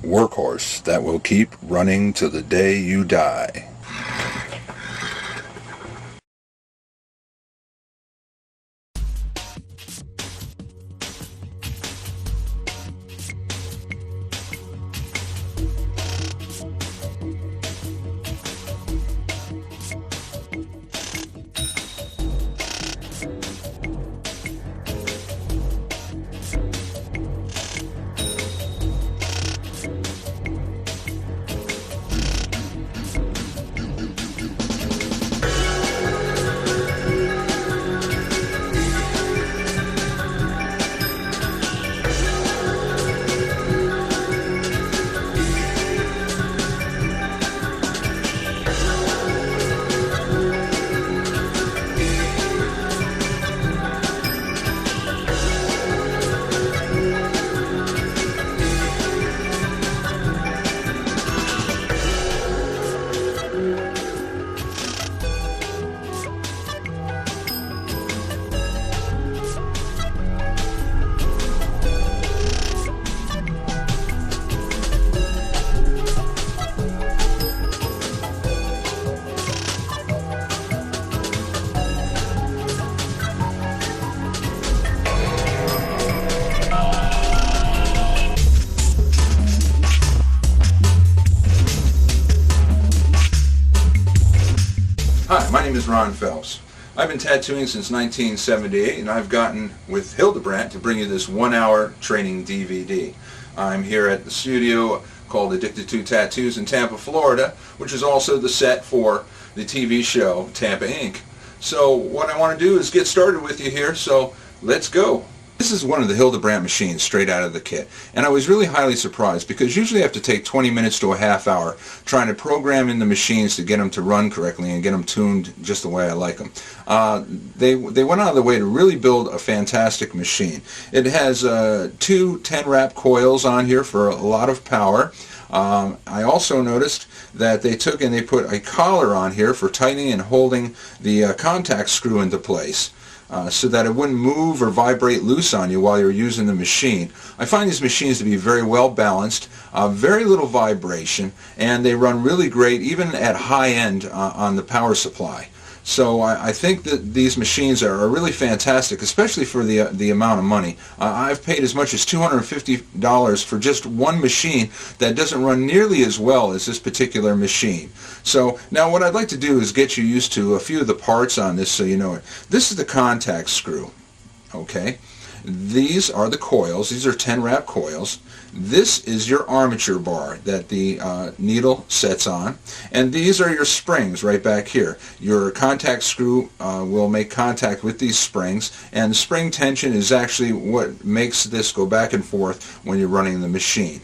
workhorse that will keep running till the day you die. Hi, my name is Ron Phelps. I've been tattooing since 1978, and I've gotten with Hildbrandt to bring you this 1-hour training DVD. I'm here at the studio called Addicted to Tattoos in Tampa, Florida, which is also the set for the TV show Tampa Inc. So what I want to do is get started with you here, so let's go. This is one of the Hildbrandt machines straight out of the kit, and I was really highly surprised because usually I have to take 20 minutes to a half hour trying to program in the machines to get them to run correctly and get them tuned just the way I like them. They went out of the way to really build a fantastic machine. It has two 10-wrap coils on here for a lot of power. I also noticed that they took and they put a collar on here for tightening and holding the contact screw into place. So that it wouldn't move or vibrate loose on you while you're using the machine. I find these machines to be very well balanced, very little vibration, and they run really great even at high end on the power supply. So I think that these machines are really fantastic, especially for the amount of money. I've paid as much as $250 for just one machine that doesn't run nearly as well as this particular machine. So now what I'd like to do is get you used to a few of the parts on this so you know it. This is the contact screw. Okay. These are the coils. These are 10-wrap coils. This is your armature bar that the needle sets on. And these are your springs right back here. Your contact screw will make contact with these springs, and the spring tension is actually what makes this go back and forth when you're running the machine.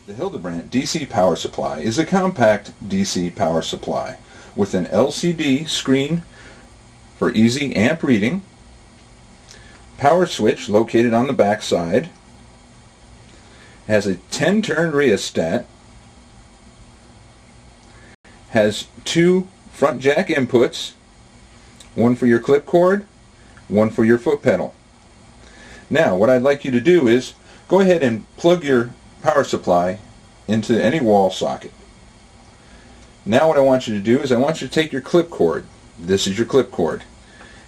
The Hildbrandt DC power supply is a compact DC power supply with an LCD screen for easy amp reading, power switch located on the back side, has a 10-turn rheostat, has two front jack inputs, one for your clip cord, one for your foot pedal. Now what I'd like you to do is go ahead and plug your power supply into any wall socket. Now what I want you to do is I want you to take your clip cord. This is your clip cord.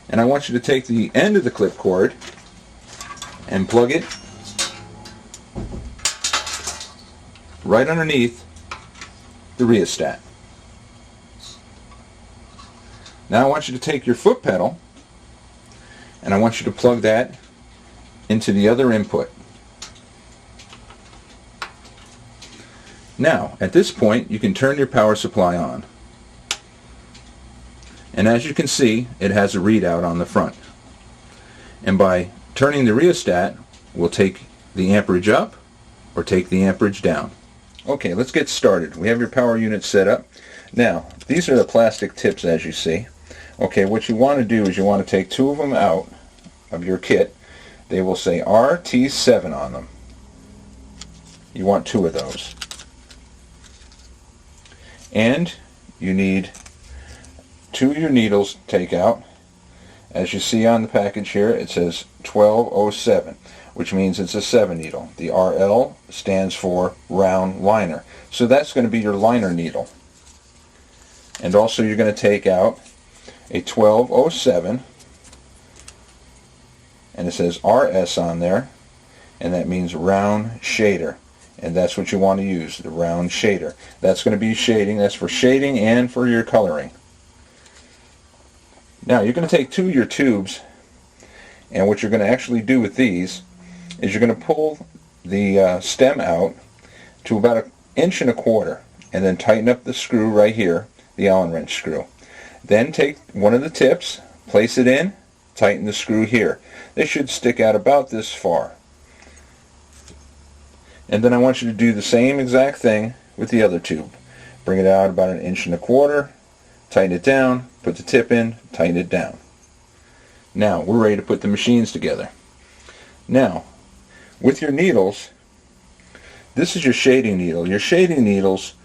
And I want you to take the end of the clip cord and plug it right underneath the rheostat. Now I want you to take your foot pedal and I want you to plug that into the other input. Now at this point you can turn your power supply on. And as you can see, it has a readout on the front. And by turning the rheostat, we'll take the amperage up or take the amperage down. Okay, let's get started. We have your power unit set up. Now, these are the plastic tips as you see. Okay, what you want to do is you want to take two of them out of your kit. They will say RT7 on them. You want two of those. And you need two of your needles to take out, As you see on the package here, it says 1207, which means it's a 7 needle. The RL stands for round liner. So that's going to be your liner needle. And also you're going to take out a 1207, and it says RS on there, and that means round shader. And that's what you want to use, the round shader. That's going to be shading. That's for shading and for your coloring. Now you're going to take two of your tubes, and what you're going to actually do with these is you're going to pull the stem out to about 1.25 inches, and then tighten up the screw right here, the Allen wrench screw. Then take one of the tips, place it in, tighten the screw here. They should stick out about this far. And then I want you to do the same exact thing with the other tube. Bring it out about 1.25 inches, tighten it down, put the tip in, tighten it down. Now we're ready to put the machines together. Now, with your needles, this is your shading needle. Your shading needles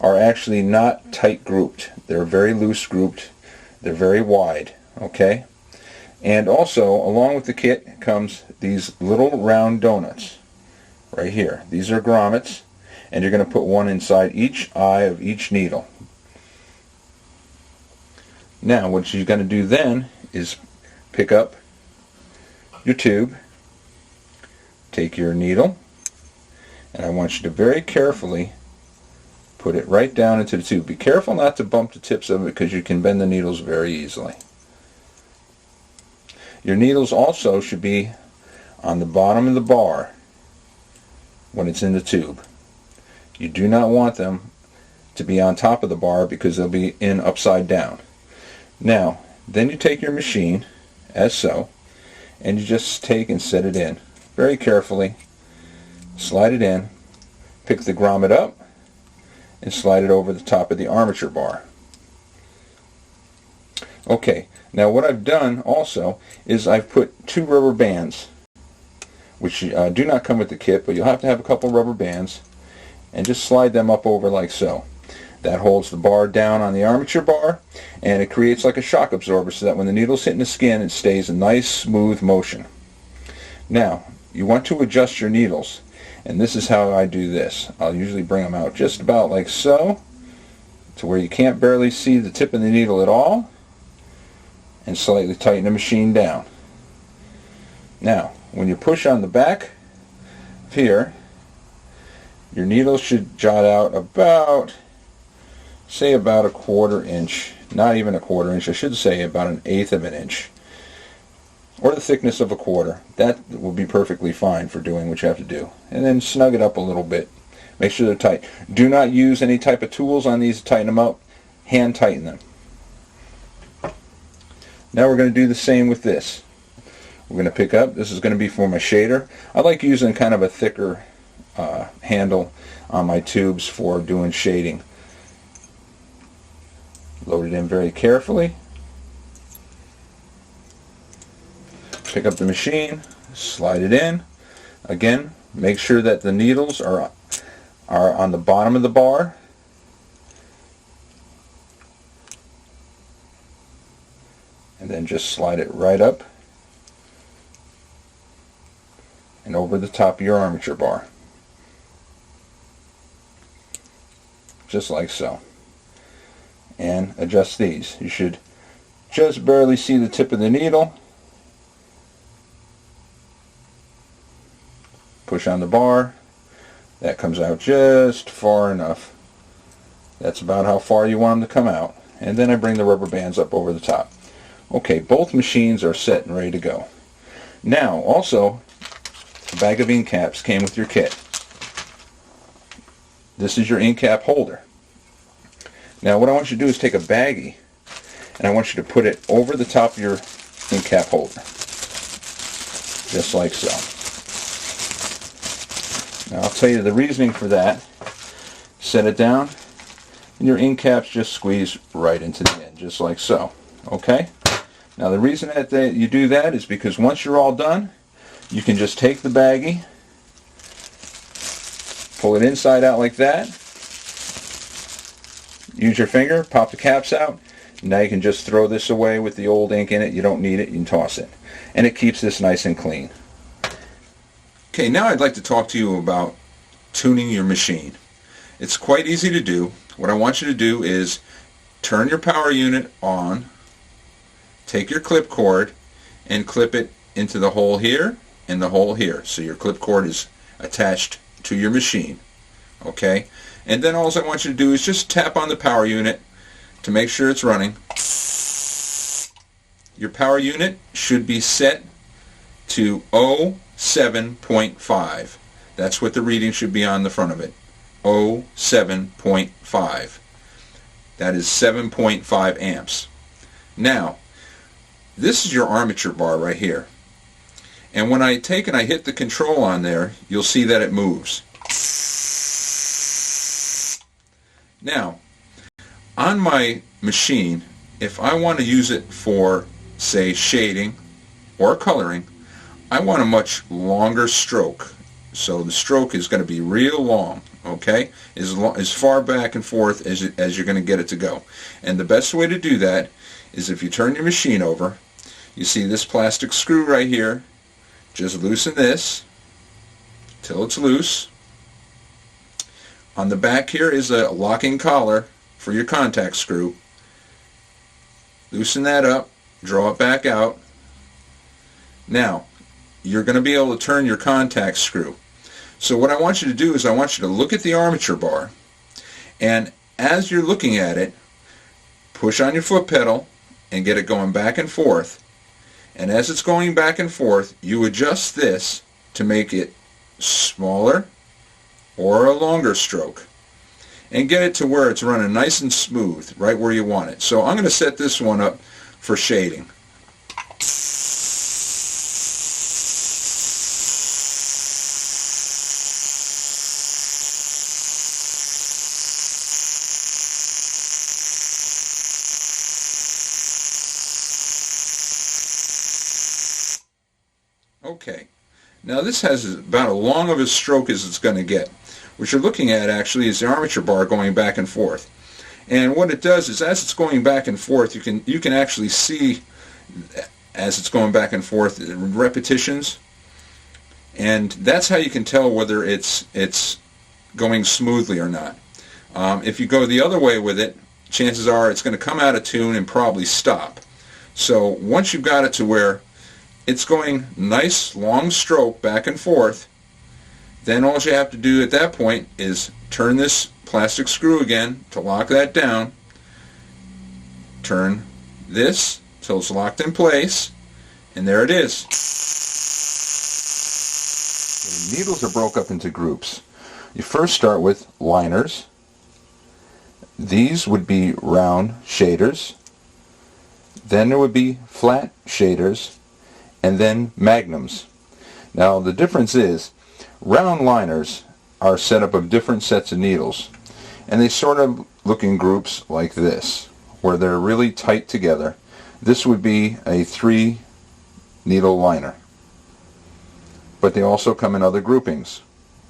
are actually not tight grouped. They're very loose grouped. They're very wide, okay? And also, along with the kit comes these little round donuts right here. These are grommets, and you're going to put one inside each eye of each needle. Now, what you're going to do then is pick up your tube, take your needle, and I want you to very carefully put it right down into the tube. Be careful not to bump the tips of it because you can bend the needles very easily. Your needles also should be on the bottom of the bar when it's in the tube. You do not want them to be on top of the bar because they'll be in upside down. Now, then you take your machine, as so, and you just take and set it in. Very carefully, slide it in, pick the grommet up, and slide it over the top of the armature bar. Okay, now what I've done also is I've put 2 rubber bands, which do not come with the kit, but you'll have to have a couple rubber bands, and just slide them up over like so. That holds the bar down on the armature bar, and it creates like a shock absorber so that when the needle's hitting the skin, it stays in nice smooth motion. Now, you want to adjust your needles, and this is how I do this. I'll usually bring them out just about like so, to where you can't barely see the tip of the needle at all, and slightly tighten the machine down. Now, when you push on the back here, your needle should jot out about, say about 1/4 inch, not even 1/4 inch, I should say about 1/8 of an inch, or the thickness of 1/4. That will be perfectly fine for doing what you have to do. And then snug it up a little bit. Make sure they're tight. Do not use any type of tools on these to tighten them up. Hand tighten them. Now we're going to do the same with this. We're going to pick up, this is going to be for my shader. I like using kind of a thicker handle on my tubes for doing shading. Load it in very carefully. Pick up the machine, slide it in. Again, make sure that the needles are on the bottom of the bar. And then just slide it right up and over the top of your armature bar. Just like so. And adjust these. You should just barely see the tip of the needle. Push on the bar. That comes out just far enough. That's about how far you want them to come out. And then I bring the rubber bands up over the top. Okay, both machines are set and ready to go. Now, also, a bag of ink caps came with your kit. This is your ink cap holder. Now, what I want you to do is take a baggie, and I want you to put it over the top of your ink cap holder. Just like so. Now, I'll tell you the reasoning for that. Set it down, and your ink caps just squeeze right into the end, just like so. Okay? Now, the reason that you do that is because once you're all done, you can just take the baggie, pull it inside out like that, use your finger, pop the caps out, Now you can just throw this away with the old ink in it. You don't need it. You can toss it. And it keeps this nice and clean. Okay, now I'd like to talk to you about tuning your machine. It's quite easy to do. What I want you to do is turn your power unit on, take your clip cord, and clip it into the hole here and the hole here. So your clip cord is attached to your machine. Okay? And then all I want you to do is just tap on the power unit to make sure it's running. Your power unit should be set to 07.5. That's what the reading should be on the front of it. 07.5. That is 7.5 amps. Now, this is your armature bar right here. And when I take and I hit the control on there, you'll see that it moves. Now, on my machine, if I want to use it for, say, shading or coloring, I want a much longer stroke. So the stroke is going to be real long, okay? As far back and forth as you're going to get it to go. And the best way to do that is if you turn your machine over, you see this plastic screw right here. Just loosen this till it's loose. On the back here is a locking collar for your contact screw. Loosen that up, draw it back out. Now, you're going to be able to turn your contact screw. So what I want you to do is I want you to look at the armature bar, and as you're looking at it, push on your foot pedal and get it going back and forth. And as it's going back and forth, you adjust this to make it smaller or a longer stroke, and get it to where it's running nice and smooth, right where you want it. So I'm going to set this one up for shading. Okay, now this has about as long of a stroke as it's going to get. What you're looking at actually is the armature bar going back and forth. And what it does is as it's going back and forth, you can actually see as it's going back and forth repetitions. And that's how you can tell whether it's going smoothly or not. If you go the other way with it, chances are it's going to come out of tune and probably stop. So once you've got it to where it's going nice long stroke back and forth, then all you have to do at that point is turn this plastic screw again to lock that down. Turn this till it's locked in place, and there it is. The needles are broke up into groups. You first start with liners. These would be round shaders. Then there would be flat shaders, and then magnums. Now the difference is round liners are set up of different sets of needles, and they sort of look in groups like this, where they're really tight together. This would be a 3 needle liner, but they also come in other groupings,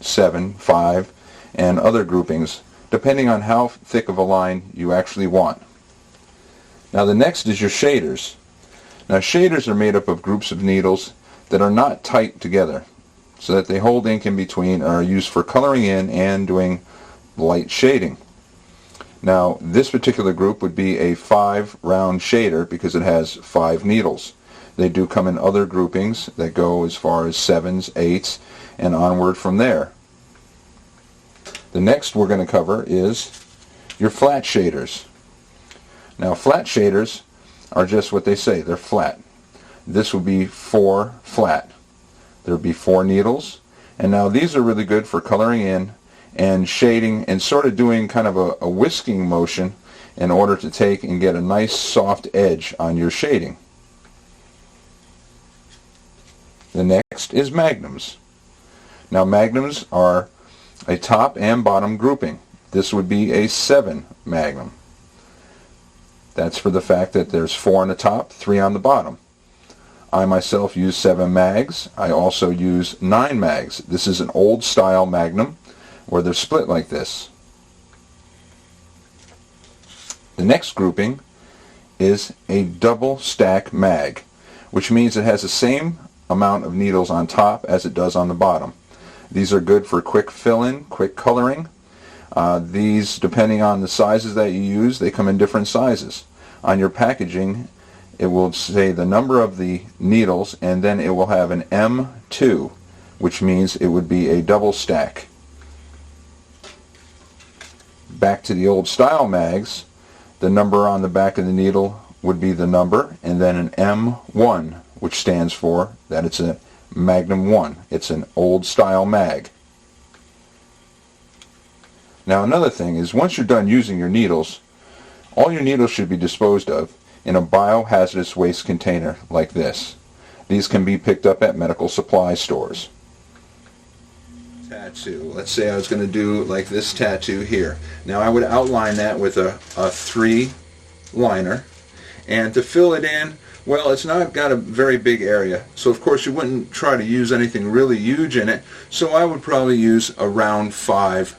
7, 5, and other groupings, depending on how thick of a line you actually want. Now the next is your shaders. Now shaders are made up of groups of needles that are not tight together, so that they hold ink in between and are used for coloring in and doing light shading. Now this particular group would be a 5 round shader because it has 5 needles. They do come in other groupings that go as far as 7s, 8s, and onward from there. The next we're going to cover is your flat shaders. Now flat shaders are just what they say, they're flat. This would be 4 flat. There would be 4 needles, and now these are really good for coloring in and shading and sort of doing kind of a whisking motion in order to take and get a nice soft edge on your shading. The next is magnums. Now magnums are a top and bottom grouping. This would be a 7 magnum. That's for the fact that there's 4 on the top, 3 on the bottom. I myself use 7 mags. I also use 9 mags. This is an old style magnum where they're split like this. The next grouping is a double stack mag, which means it has the same amount of needles on top as it does on the bottom. These are good for quick fill-in, quick coloring. These, depending on the sizes that you use, they come in different sizes. On your packaging, it will say the number of the needles, and then it will have an M2, which means it would be a double stack. Back to the old style mags, the number on the back of the needle would be the number, and then an M1, which stands for that it's a Magnum 1. It's an old style mag. Now another thing is, once you're done using your needles, all your needles should be disposed of in a biohazardous waste container like this. These can be picked up at medical supply stores. Tattoo. Let's say I was going to do like this tattoo here. Now I would outline that with a 3 liner, and to fill it in, well, it's not got a very big area, so of course you wouldn't try to use anything really huge in it, so I would probably use a round 5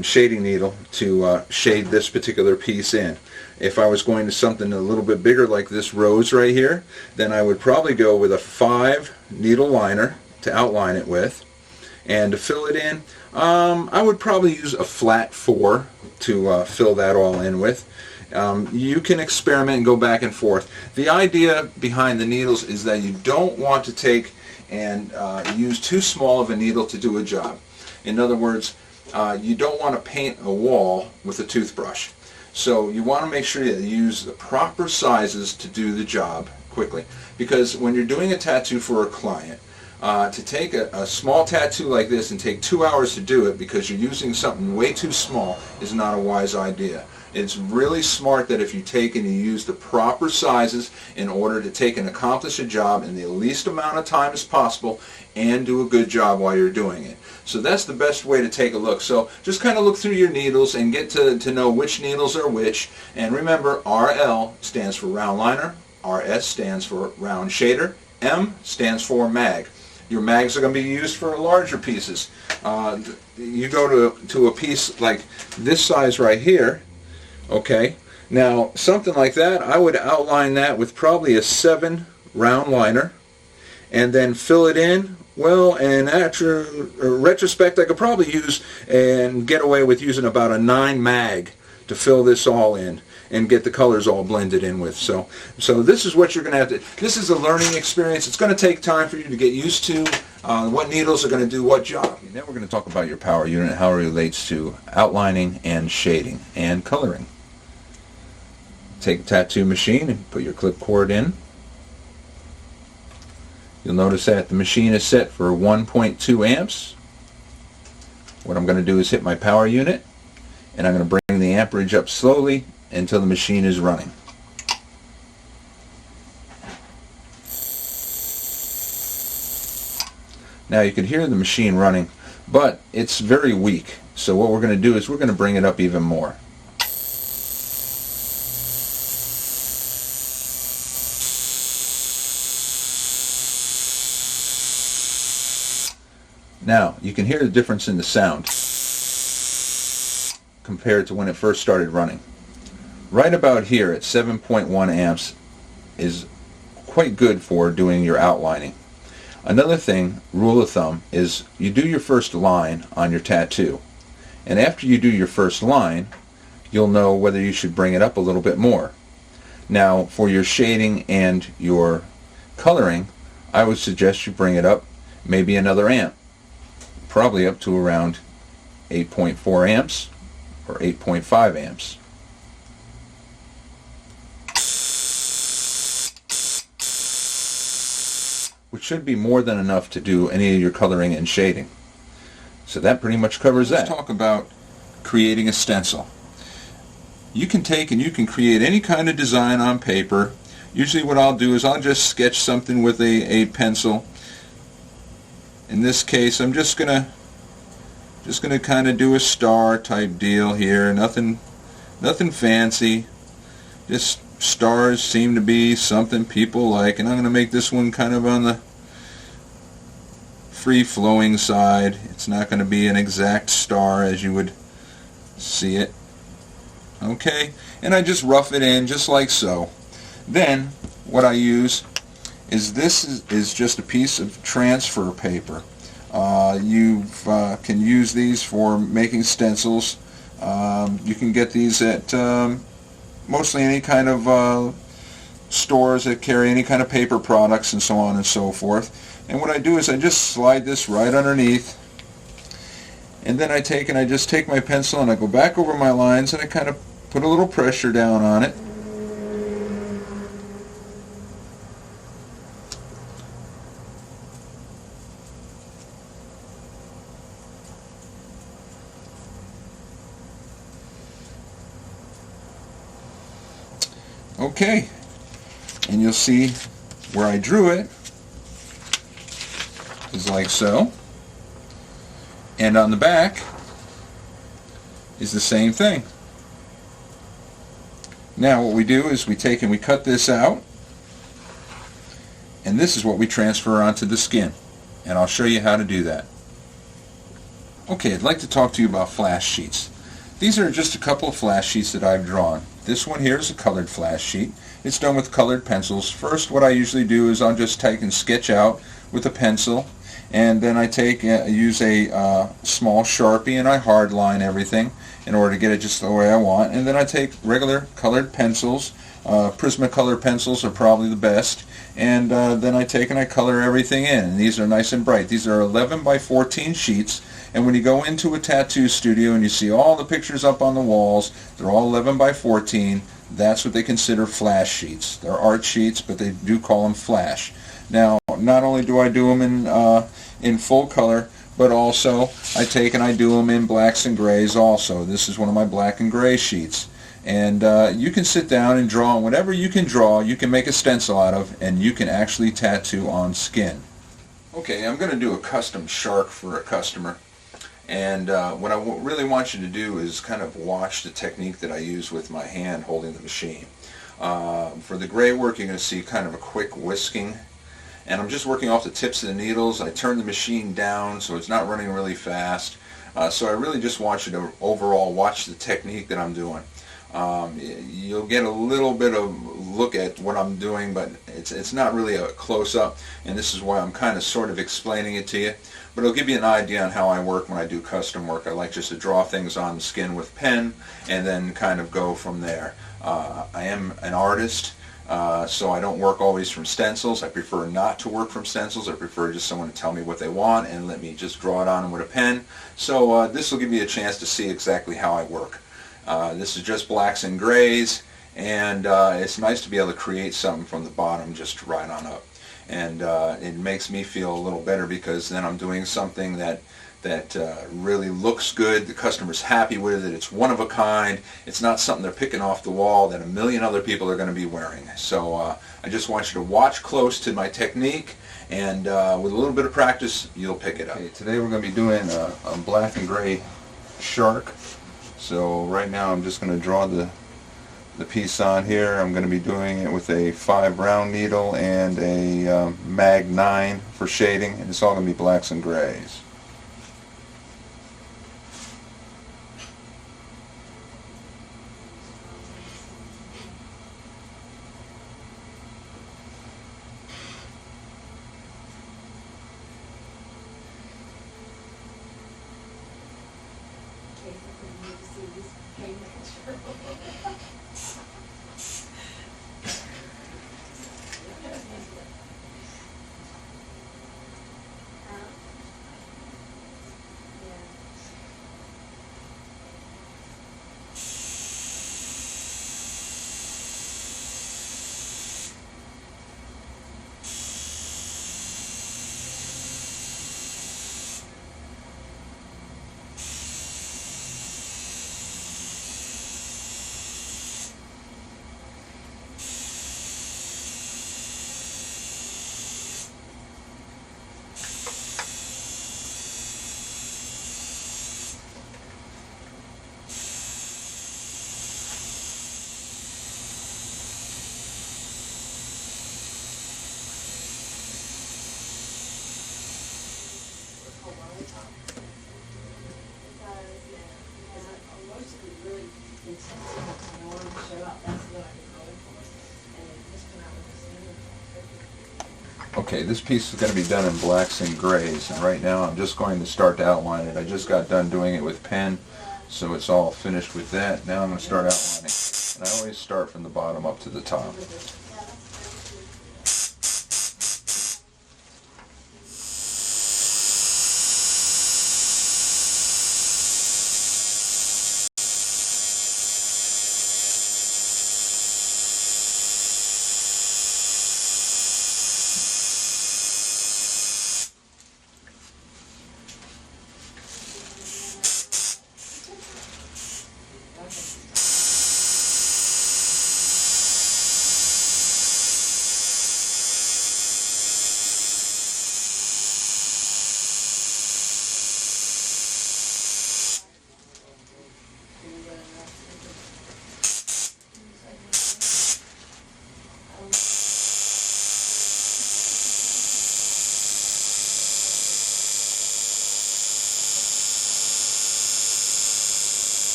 shading needle to shade this particular piece in. If I was going to something a little bit bigger like this rose right here, then I would probably go with a 5 needle liner to outline it with, and to fill it in, I would probably use a flat 4 to fill that all in with. You can experiment and go back and forth. The idea behind the needles is that you don't want to take and use too small of a needle to do a job. In other words, you don't want to paint a wall with a toothbrush. So you want to make sure that you use the proper sizes to do the job quickly. Because when you're doing a tattoo for a client, to take a small tattoo like this and take 2 hours to do it because you're using something way too small is not a wise idea. It's really smart that if you take and you use the proper sizes in order to take and accomplish a job in the least amount of time as possible and do a good job while you're doing it. So that's the best way to take a look. So just kind of look through your needles and get to know which needles are which. And remember, RL stands for round liner, RS stands for round shader, M stands for mag. Your mags are going to be used for larger pieces. You go to a piece like this size right here. Okay, now something like that, I would outline that with probably a 7 round liner and then fill it in. Well, in retrospect, I could probably use and get away with using about a 9 mag to fill this all in and get the colors all blended in with. So this is what you're going to have to, this is a learning experience. It's going to take time for you to get used to what needles are going to do what job. Now we're going to talk about your power unit and how it relates to outlining and shading and coloring. Take a tattoo machine and put your clip cord in. You'll notice that the machine is set for 1.2 amps. What I'm going to do is hit my power unit, and I'm going to bring the amperage up slowly until the machine is running. Now you can hear the machine running, but it's very weak. So what we're going to do is we're going to bring it up even more. Now, you can hear the difference in the sound compared to when it first started running. Right about here at 7.1 amps is quite good for doing your outlining. Another thing, rule of thumb, is you do your first line on your tattoo. And after you do your first line, you'll know whether you should bring it up a little bit more. Now, for your shading and your coloring, I would suggest you bring it up maybe another amp. Probably up to around 8.4 amps or 8.5 amps. Which should be more than enough to do any of your coloring and shading. So that pretty much covers that. Let's talk about creating a stencil. You can take and you can create any kind of design on paper. Usually what I'll do is I'll just sketch something with a pencil. In this case, I'm just gonna kind of do a star type deal here. Nothing fancy. Just stars seem to be something people like, and I'm gonna make this one kind of on the free-flowing side. It's not going to be an exact star as you would see it. Okay, and I just rough it in just like so. Then what I use is this is just a piece of transfer paper. You can use these for making stencils. You can get these at mostly any kind of stores that carry any kind of paper products and so on and so forth. And what I do is I just slide this right underneath, and then I just take my pencil and I go back over my lines and I kind of put a little pressure down on it. Okay, and you'll see where I drew it is like so, and on the back is the same thing. Now what we do is we take and we cut this out, and this is what we transfer onto the skin, and I'll show you how to do that. Okay, I'd like to talk to you about flash sheets. These are just a couple of flash sheets that I've drawn. This one here is a colored flash sheet. It's done with colored pencils. First, what I usually do is I'll just take and sketch out with a pencil, and then I use a small Sharpie and I hard line everything in order to get it just the way I want. And then I take regular colored pencils. Prismacolor pencils are probably the best. And then I take and I color everything in. And these are nice and bright. These are 11 by 14 sheets. And when you go into a tattoo studio and you see all the pictures up on the walls, they're all 11 by 14. That's what they consider flash sheets. They're art sheets, but they do call them flash. Now, not only do I do them in full color, but also I take and I do them in blacks and grays also. This is one of my black and gray sheets. And you can sit down and draw whatever you can draw, you can make a stencil out of, and you can actually tattoo on skin. Okay, I'm going to do a custom shark for a customer. And what I really want you to do is kind of watch the technique that I use with my hand holding the machine. For the gray work, you're going to see kind of a quick whisking. And I'm just working off the tips of the needles. I turn the machine down so it's not running really fast. So I really just want you to overall watch the technique that I'm doing. You'll get a little bit of look at what I'm doing, but it's not really a close-up, and this is why I'm kind of sort of explaining it to you. But it'll give you an idea on how I work when I do custom work. I like just to draw things on the skin with pen and then kind of go from there. I am an artist, so I don't work always from stencils. I prefer not to work from stencils. I prefer just someone to tell me what they want and let me just draw it on them with a pen. So this will give you a chance to see exactly how I work. This is just blacks and grays, and it's nice to be able to create something from the bottom just right on up. And it makes me feel a little better because then I'm doing something that really looks good, the customer's happy with it, it's one of a kind, it's not something they're picking off the wall that a million other people are going to be wearing. So I just want you to watch close to my technique, and with a little bit of practice you'll pick it up. Okay, today we're going to be doing a black and gray shark. So right now I'm just going to draw the piece on here. I'm going to be doing it with a 5 round needle and a Mag 9 for shading, and it's all going to be blacks and grays. Okay, this piece is going to be done in blacks and grays, and right now I'm just going to start to outline it. I just got done doing it with pen, so it's all finished with that. Now I'm going to start outlining, and I always start from the bottom up to the top.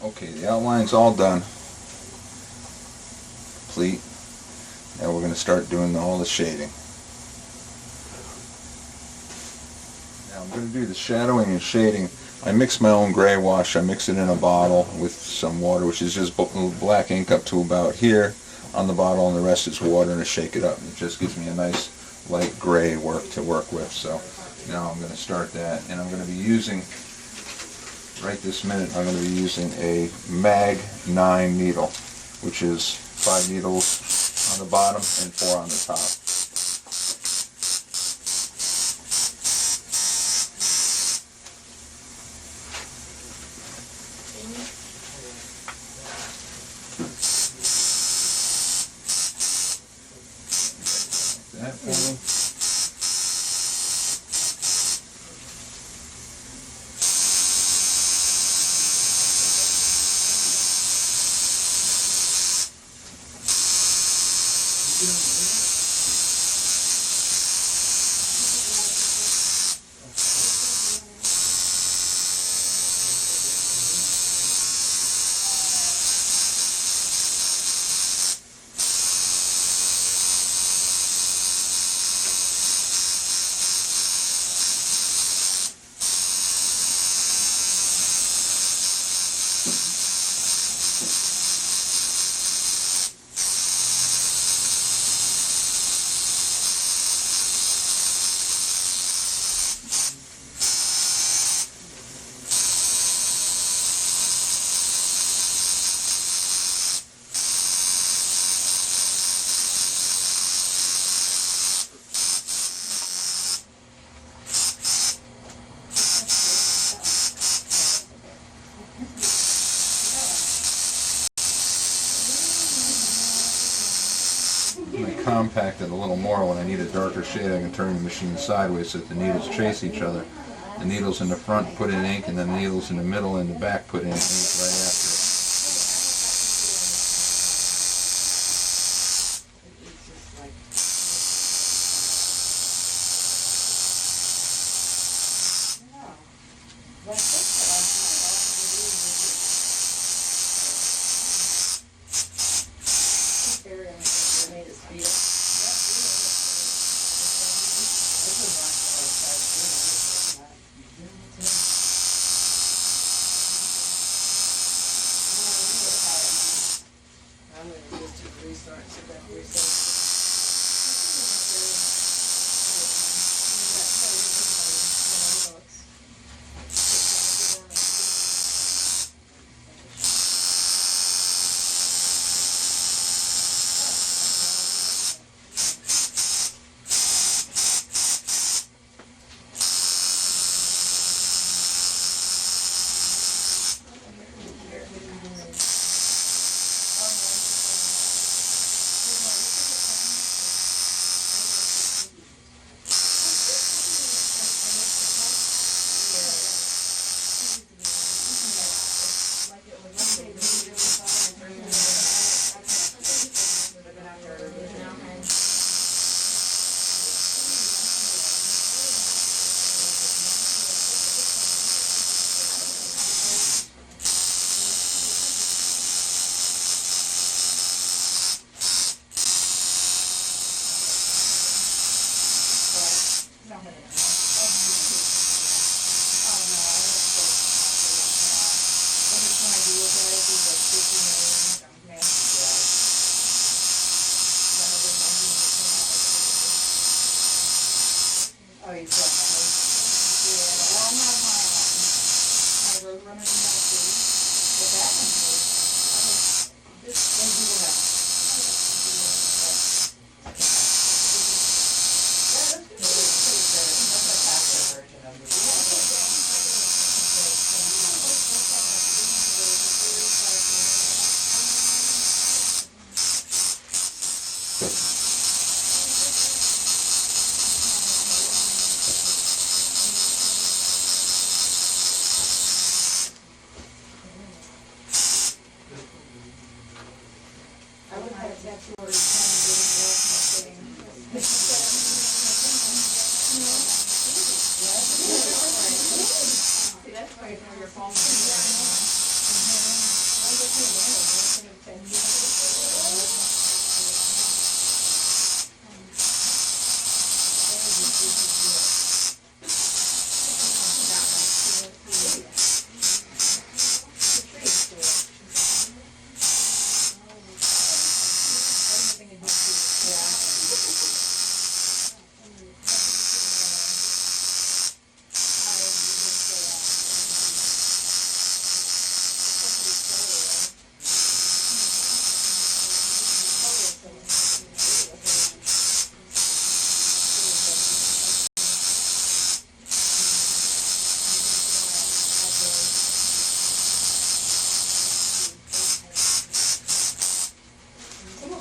Okay, the outline's all done. Complete. Now we're going to start doing all the shading. Now I'm going to do the shadowing and shading. I mix my own gray wash. I mix it in a bottle with some water, which is just black ink up to about here on the bottle, and the rest is water, and I shake it up. It just gives me a nice light gray to work with. So now I'm going to start that, and I'm going to be using, right this minute, I'm going to be using a Mag 9 needle, which is 5 needles on the bottom and 4 on the top. Like that for me. I compact it a little more when I need a darker shade. I can turn the machine sideways so that the needles chase each other. The needles in the front put in ink, and then the needles in the middle and the back put in ink right after it. Oh, he's got my well, I'm not my road runner in that too. But that one is, this one do it out. That's a faster version of this. I would have that tattoo already planned, didn't know see, that's why you know your phone.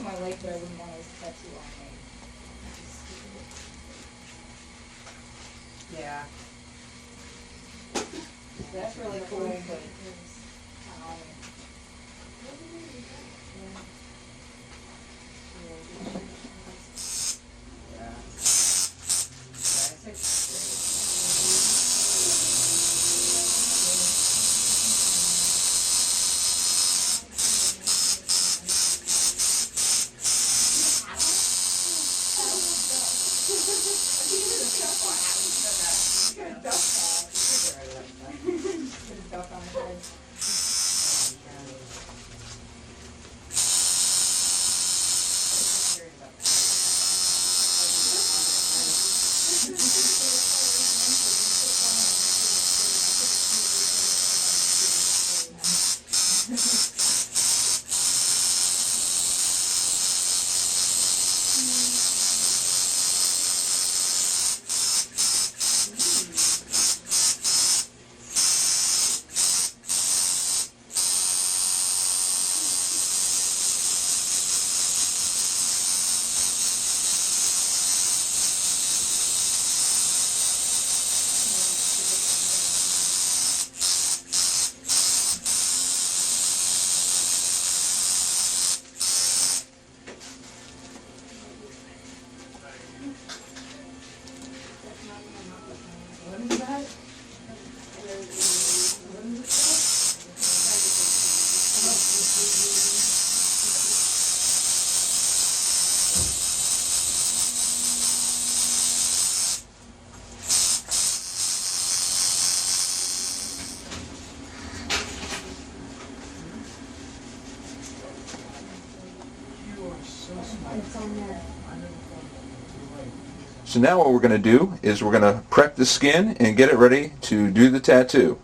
I like, but I wouldn't want a tattoo on me. Yeah. That's really cool, but So now what we're going to do is we're going to prep the skin and get it ready to do the tattoo.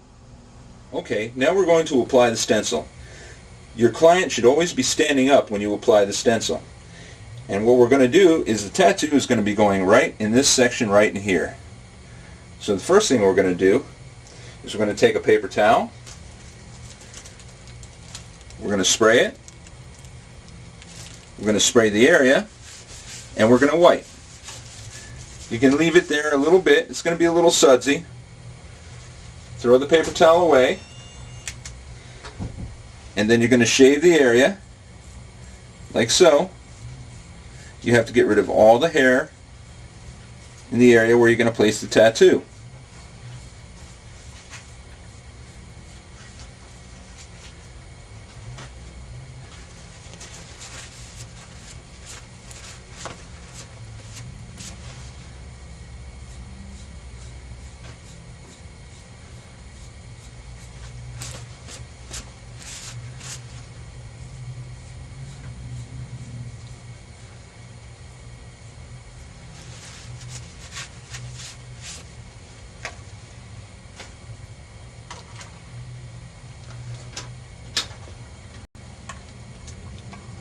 Okay, now we're going to apply the stencil. Your client should always be standing up when you apply the stencil. And what we're going to do is the tattoo is going to be going right in this section right in here. So the first thing we're going to do is we're going to take a paper towel. We're going to spray it. We're going to spray the area, and we're going to wipe. You can leave it there a little bit. It's going to be a little sudsy. Throw the paper towel away, and then you're going to shave the area like so. You have to get rid of all the hair in the area where you're going to place the tattoo.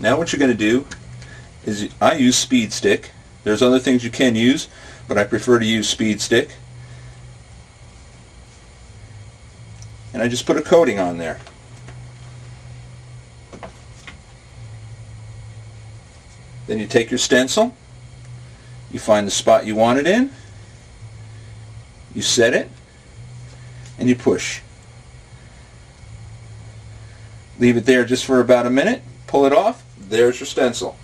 Now what you're going to do is, I use speed stick. There's other things you can use, but I prefer to use speed stick. And I just put a coating on there. Then you take your stencil, you find the spot you want it in, you set it, and you push. Leave it there just for about a minute, pull it off, there's your stencil.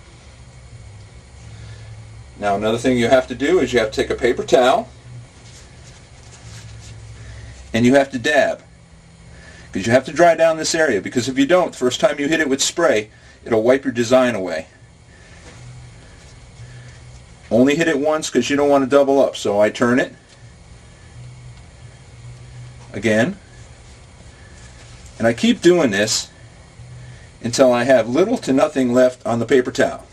Now another thing you have to do is you have to take a paper towel and you have to dab. Because you have to dry down this area, because if you don't, the first time you hit it with spray, it'll wipe your design away. Only hit it once because you don't want to double up. So I turn it again, and I keep doing this until I have little to nothing left on the paper towel.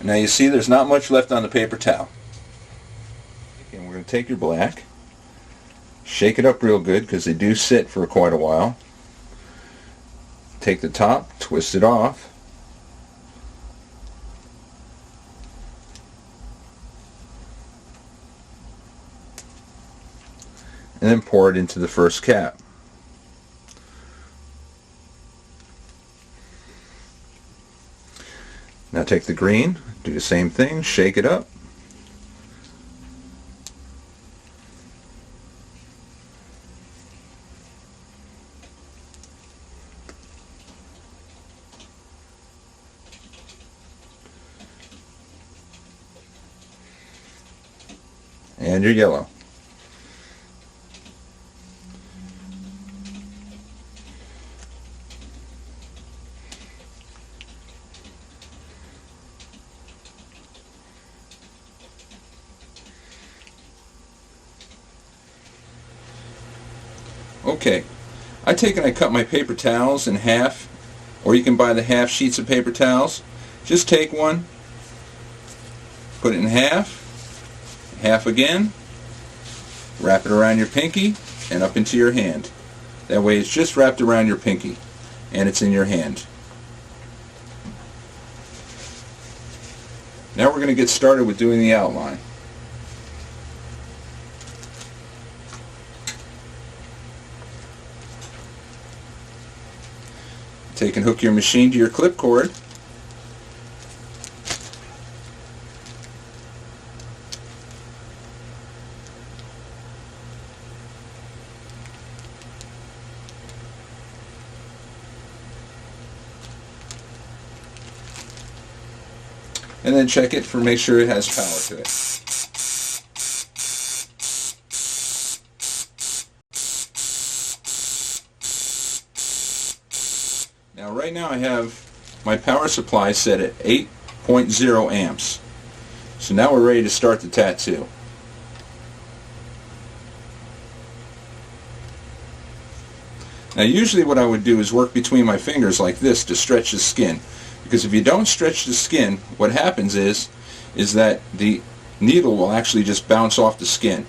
Now you see there's not much left on the paper towel. And we're going to take your black, shake it up real good because they do sit for quite a while. Take the top, twist it off. And then pour it into the first cap. Now take the green, do the same thing, shake it up. And your yellow. Okay, I take and I cut my paper towels in half, or you can buy the half sheets of paper towels. Just take one, put it in half, half again, wrap it around your pinky and up into your hand. That way it's just wrapped around your pinky and it's in your hand. Now we're going to get started with doing the outline. Take and hook your machine to your clip cord. And then check it for make sure it has power to it. Now right now I have my power supply set at 8.0 amps. So now we're ready to start the tattoo. Now usually what I would do is work between my fingers like this to stretch the skin. Because if you don't stretch the skin, what happens is that the needle will actually just bounce off the skin.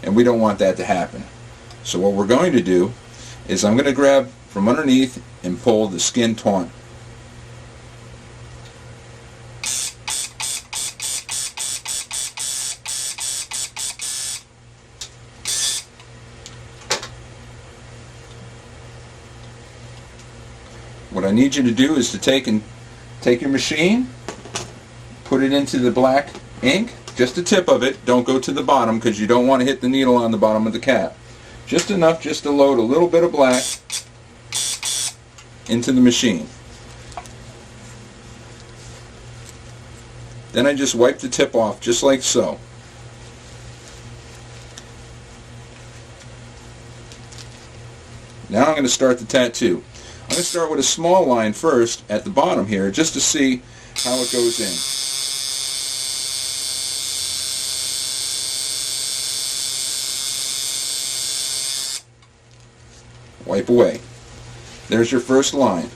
And we don't want that to happen. So what we're going to do is I'm going to grab from underneath and pull the skin taut. What I need you to do is to take your machine, put it into the black ink, just the tip of it, don't go to the bottom because you don't want to hit the needle on the bottom of the cap. Just enough just to load a little bit of black into the machine. Then I just wipe the tip off just like so. Now I'm going to start the tattoo. I'm going to start with a small line first at the bottom here just to see how it goes in. wipe away. There's your first line.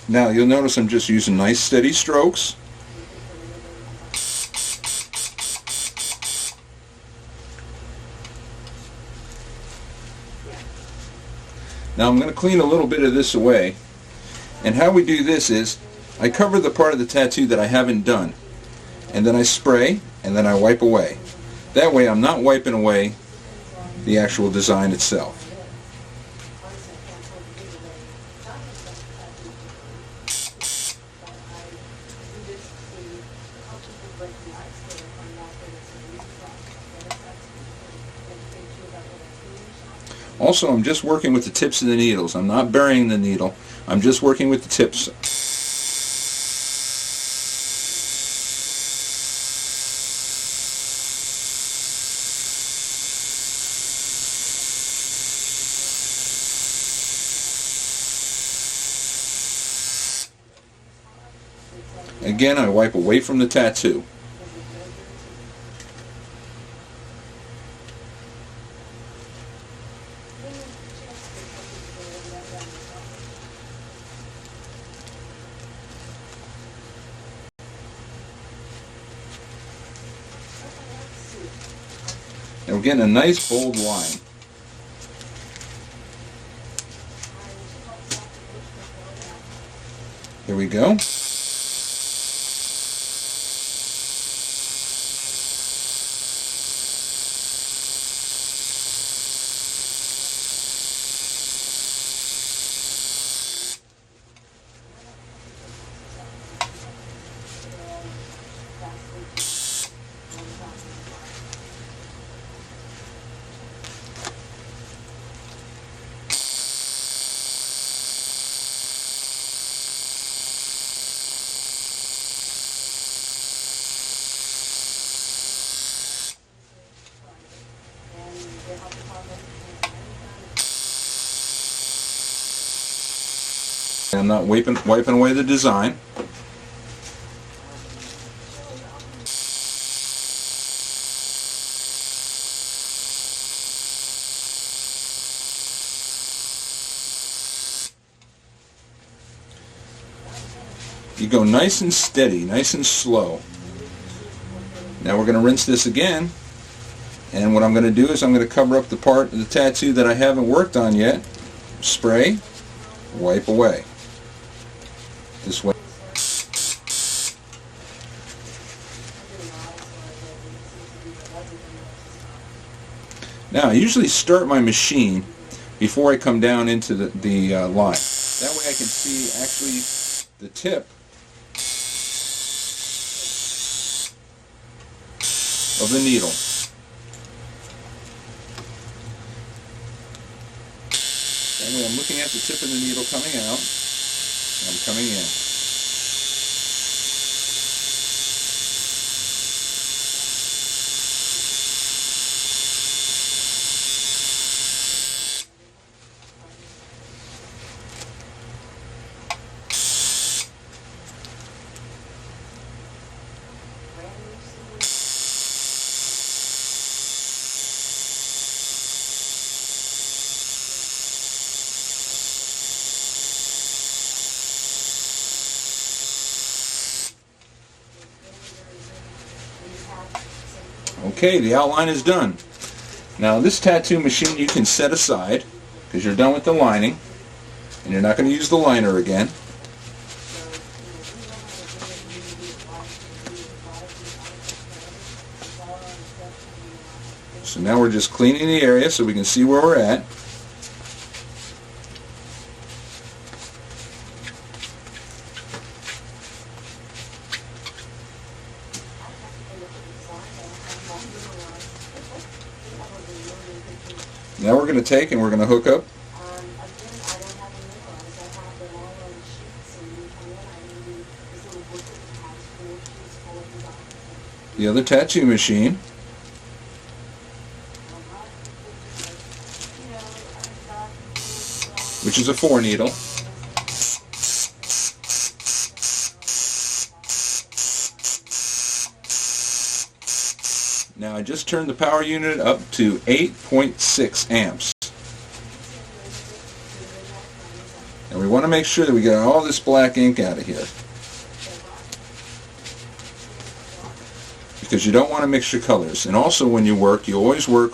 Now you'll notice I'm just using nice steady strokes. Now I'm going to clean a little bit of this away. And how we do this is I cover the part of the tattoo that I haven't done. And then I spray and then I wipe away. That way I'm not wiping away the actual design itself. Also, I'm just working with the tips of the needles. I'm not burying the needle. I'm just working with the tips. Again, I wipe away from the tattoo. And we're getting a nice bold line. Here we go. I'm not wiping away the design. You go nice and steady, nice and slow. Now we're going to rinse this again, and what I'm going to do is I'm going to cover up the part of the tattoo that I haven't worked on yet. Spray, wipe away. This way. Now I usually start my machine before I come down into the line. That way I can see actually the tip of the needle. That way I'm looking at the tip of the needle coming out. I'm coming in. Okay, the outline is done. Now this tattoo machine you can set aside because you're done with the lining and you're not going to use the liner again. So now we're just cleaning the area so we can see where we're at. Now we're going to take and we're going to hook up Again, I don't have a number on it. I have them all on sheets, and you come in, I give you this little booklet that has 4 sheets full of the documents. the other tattoo machine, which is a 4 needle. Now I just turned the power unit up to 8.6 amps. And we want to make sure that we get all this black ink out of here, because you don't want to mix your colors. And also when you work, you always work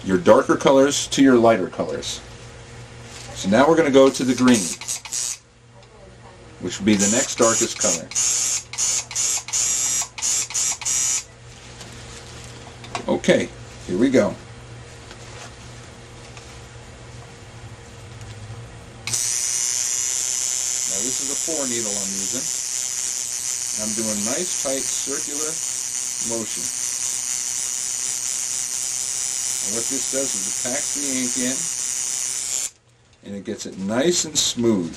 your darker colors to your lighter colors. So now we're going to go to the green, which would be the next darkest color. Okay, here we go. Now this is a 4 needle I'm using. I'm doing nice tight circular motion. And what this does is it packs the ink in and it gets it nice and smooth.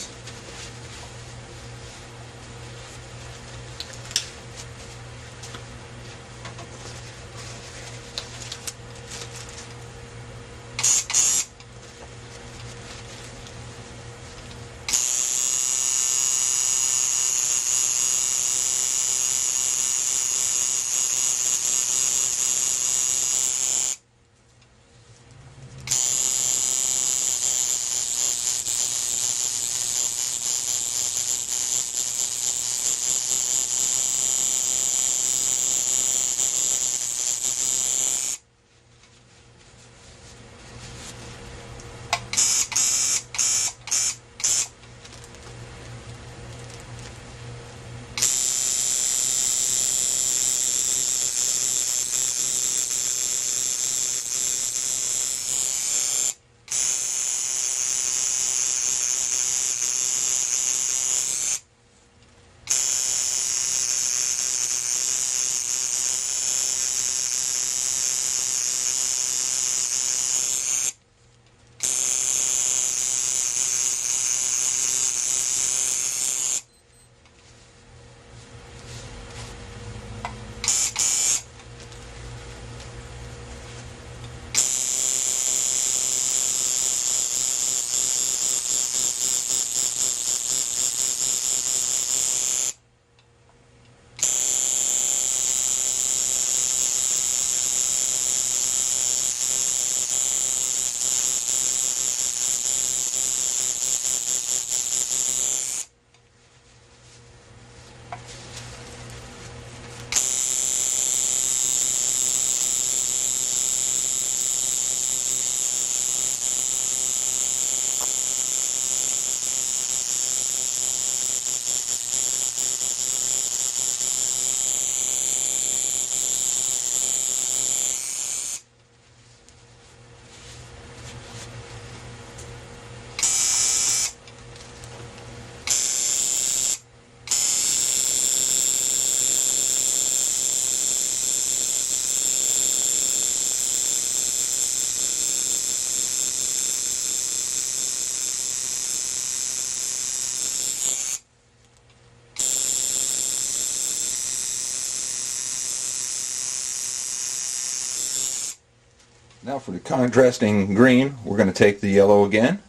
Now for the contrasting green, we're going to take the yellow again,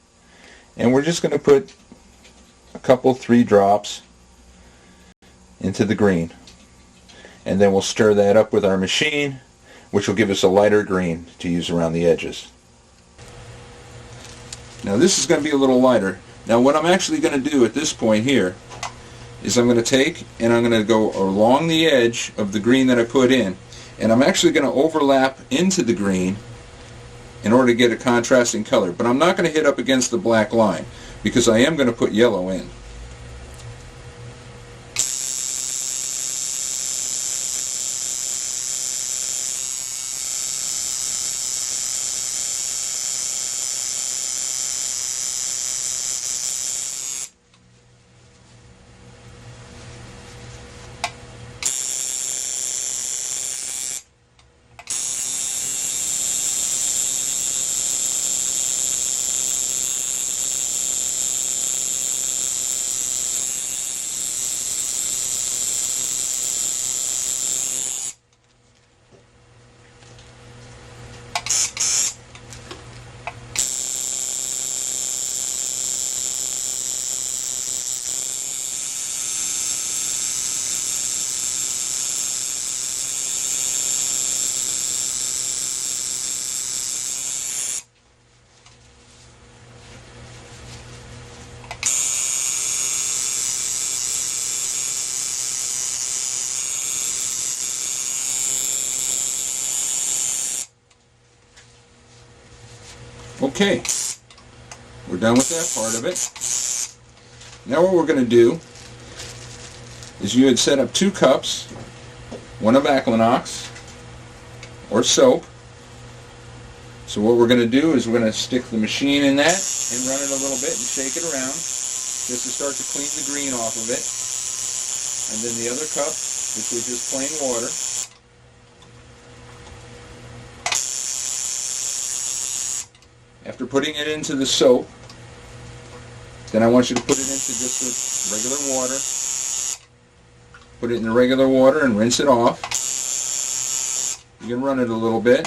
and we're just going to put a couple, 3 drops into the green. And then we'll stir that up with our machine, which will give us a lighter green to use around the edges. Now this is going to be a little lighter. Now what I'm actually going to do at this point here is I'm going to take and I'm going to go along the edge of the green that I put in, and I'm actually going to overlap into the green in order to get a contrasting color. But I'm not going to hit up against the black line because I am going to put yellow in. Okay, we're done with that part of it. Now what we're going to do is you had set up 2 cups, one of Aquinox or soap. So what we're going to do is we're going to stick the machine in that and run it a little bit and shake it around just to start to clean the green off of it. And then the other cup, which was just plain water, after putting it into the soap, then I want you to put it into just the regular water. Put it in the regular water and rinse it off. You can run it a little bit.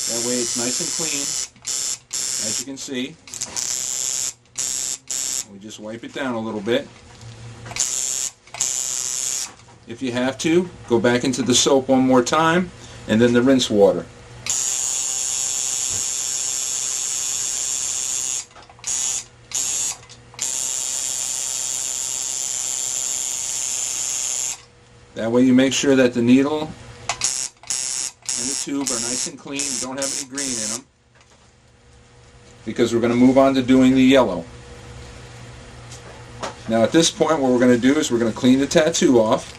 That way it's nice and clean, as you can see. We just wipe it down a little bit. If you have to, go back into the soap one more time, and then the rinse water. That way you make sure that the needle and the tube are nice and clean, you don't have any green in them, because we're going to move on to doing the yellow. Now at this point what we're going to do is we're going to clean the tattoo off.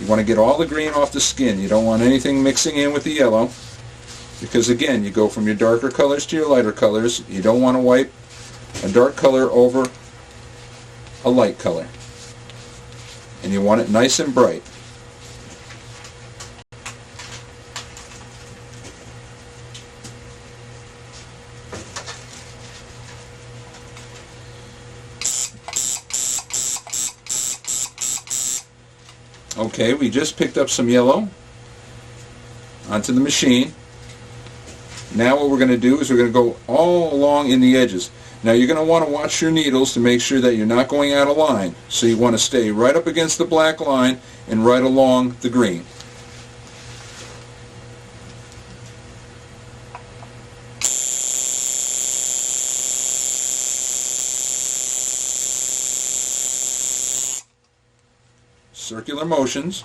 You want to get all the green off the skin. You don't want anything mixing in with the yellow, because again, you go from your darker colors to your lighter colors. You don't want to wipe a dark color over a light color, and you want it nice and bright. Okay, we just picked up some yellow onto the machine. Now what we're going to do is we're going to go all along in the edges. Now you're going to want to watch your needles to make sure that you're not going out of line. So you want to stay right up against the black line and right along the green. Circular motions.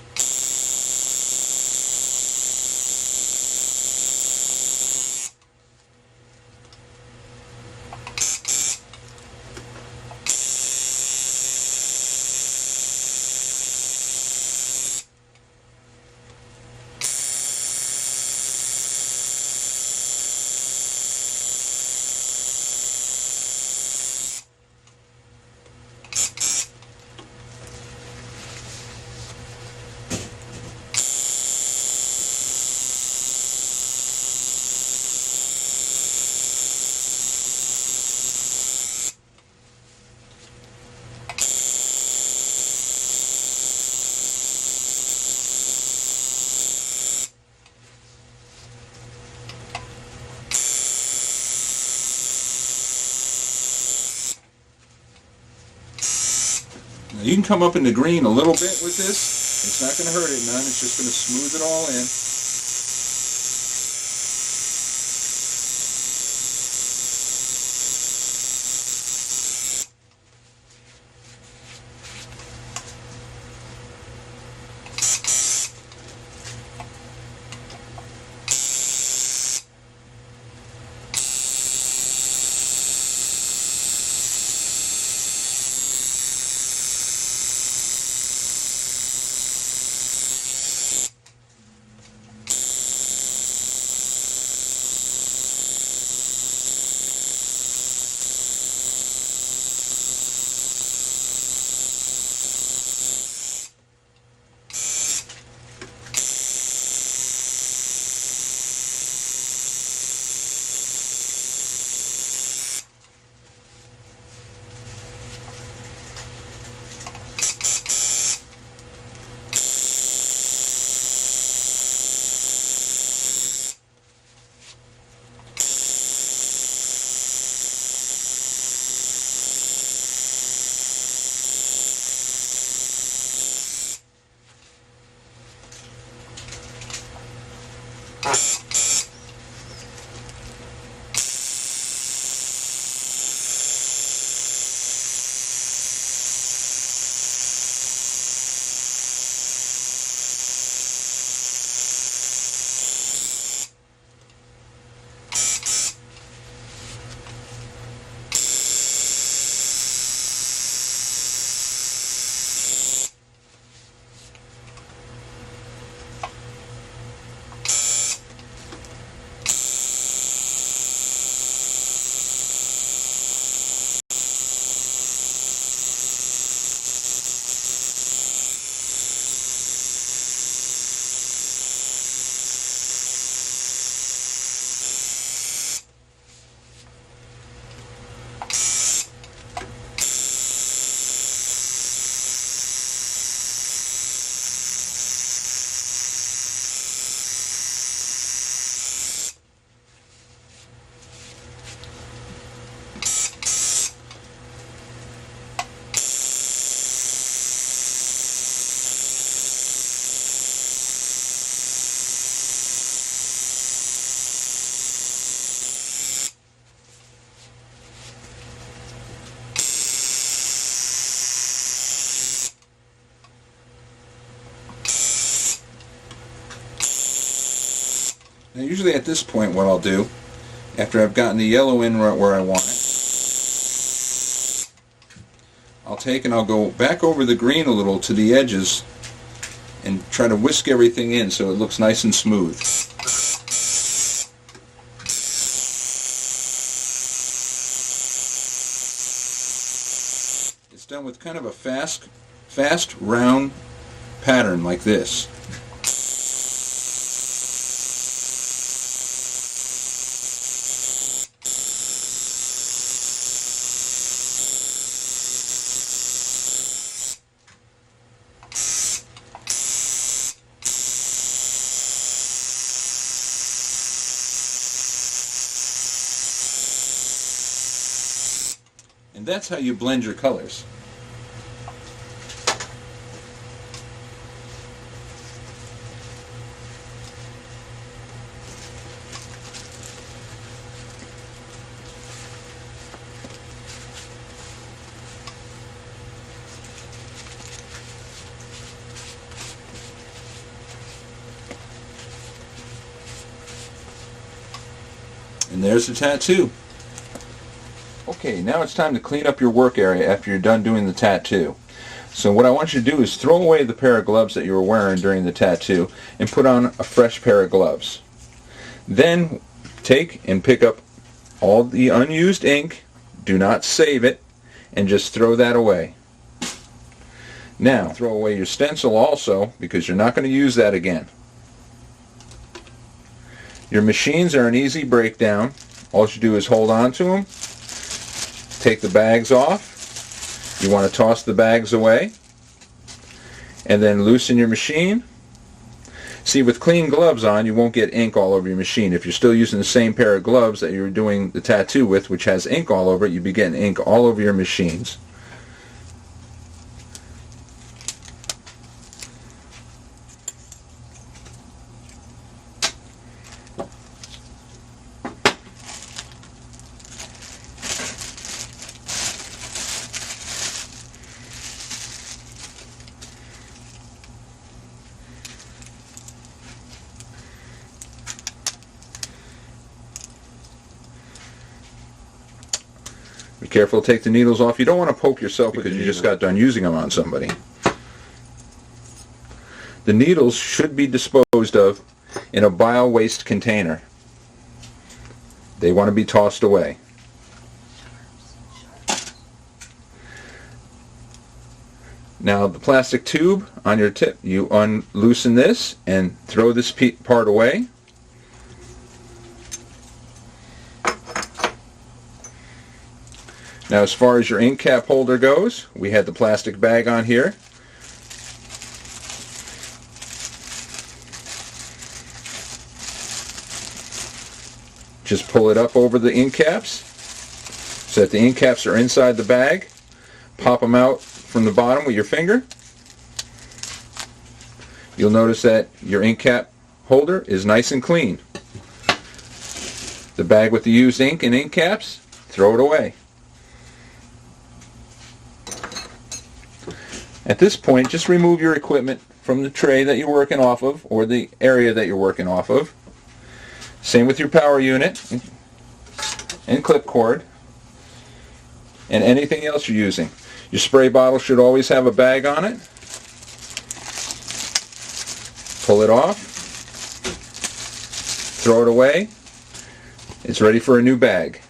Now you can come up in the green a little bit with this. It's not going to hurt it none. It's just going to smooth it all in. Now usually at this point what I'll do, after I've gotten the yellow in right where I want it, I'll take and I'll go back over the green a little to the edges and try to whisk everything in so it looks nice and smooth. It's done with kind of a fast round pattern like this. And that's how you blend your colors. And there's the tattoo. Okay, now it's time to clean up your work area after you're done doing the tattoo. So what I want you to do is throw away the pair of gloves that you were wearing during the tattoo and put on a fresh pair of gloves. Then take and pick up all the unused ink, do not save it, and just throw that away. Now, throw away your stencil also because you're not going to use that again. Your machines are an easy breakdown. All you do is hold on to them. Take the bags off. You want to toss the bags away and then loosen your machine. See, with clean gloves on you won't get ink all over your machine. If you're still using the same pair of gloves that you were doing the tattoo with, which has ink all over it, you'd be getting ink all over your machines. Be careful to take the needles off. You don't want to poke yourself because you just got done using them on somebody. The needles should be disposed of in a bio-waste container. They want to be tossed away. Now the plastic tube on your tip, you unloosen this and throw this part away. Now as far as your ink cap holder goes, we had the plastic bag on here. Just pull it up over the ink caps so that the ink caps are inside the bag. Pop them out from the bottom with your finger. You'll notice that your ink cap holder is nice and clean. The bag with the used ink and ink caps, throw it away. At this point, just remove your equipment from the tray that you're working off of or the area that you're working off of. Same with your power unit and clip cord and anything else you're using. Your spray bottle should always have a bag on it. Pull it off. Throw it away. It's ready for a new bag.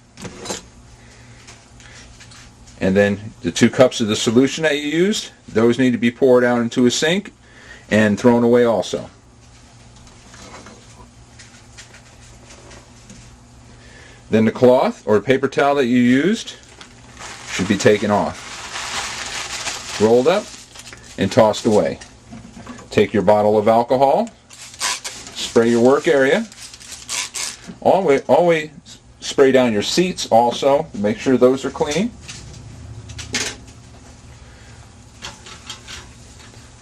And then the 2 cups of the solution that you used, those need to be poured out into a sink and thrown away also. Then the cloth or paper towel that you used should be taken off, rolled up, and tossed away. Take your bottle of alcohol, spray your work area. Always spray down your seats also, make sure those are clean.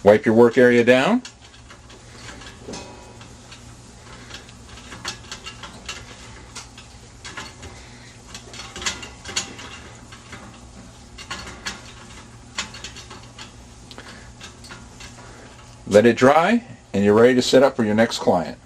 Wipe your work area down. Let it dry, and you're ready to set up for your next client.